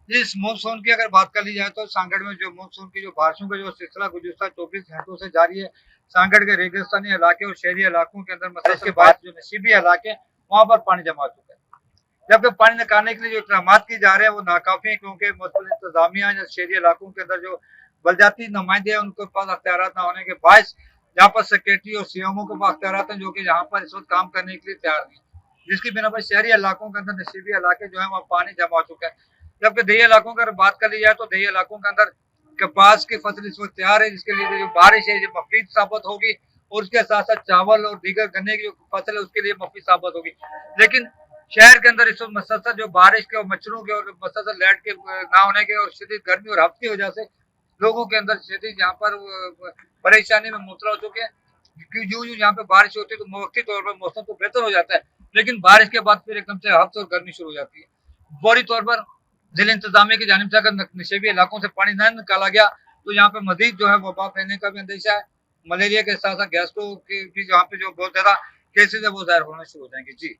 इस मानसून की अगर बात कर ली जाए तो सांगड़ में जो मानसून की जो बारिशों का जो सिलसिला गुज़िश्ता 24 घंटों से जारी है। सांगड़ के रेगिस्तानी इलाके और शहरी इलाकों के अंदर बारिश के बाद जो नशीबी इलाके वहाँ पर पानी जमा हो चुका है। जबकि पानी निकालने के लिए जो इक़दामात किए जा रहे हैं वो नाकाफ़ी हैं, क्योंकि मुस्तकिल इंतज़ामिया या शहरी इलाकों के अंदर जो बलदियाती नुमाइंदे हैं उनके पास अख्तियारात ना होने के बायस यहाँ पर सेक्रेटरी और सीएमओ के पास अख्तियारात हैं, जो कि यहाँ पर इस वक्त काम करने के लिए तैयार नहीं है। जिसकी बिना पर शहरी इलाकों के अंदर नशीबी इलाके जो है वहाँ पानी जमा हो चुका है। जबकि दही इलाकों की अगर बात कर ली जाए तो दही इलाकों के अंदर कपास की फसल इस वक्त तैयार है, जिसके लिए जो बारिश है ये मुफीद साबित होगी और उसके साथ साथ चावल और दीगर गन्ने की जो फसल है उसके लिए मुफीद साबित होगी। लेकिन शहर के अंदर इस वक्त मसलसल जो बारिश के और मच्छरों के और मसलसल लाइट के ना होने के और शदीद गर्मी और हफ्त की वजह से लोगों के अंदर शदीद यहाँ पर परेशानी में मुबतला हो चुके हैं। क्योंकि यूं यूं यहाँ पे बारिश होती है तो मौके तौर पर मौसम तो बेहतर हो जाता है, लेकिन बारिश के बाद फिर एकदम से हफ्त और गर्मी शुरू हो जाती है। फौरी तौर पर जिला इंतजामिया की जानिब से अगर नशेबी इलाकों से पानी न निकाला गया तो यहाँ पे मजीद जो है वबा फैलने का भी अंदेशा है। मलेरिया के साथ साथ गैस्ट्रो की भी यहाँ पे जो बहुत ज्यादा केसेज है वो जाहिर होना शुरू हो जाएंगे। जी।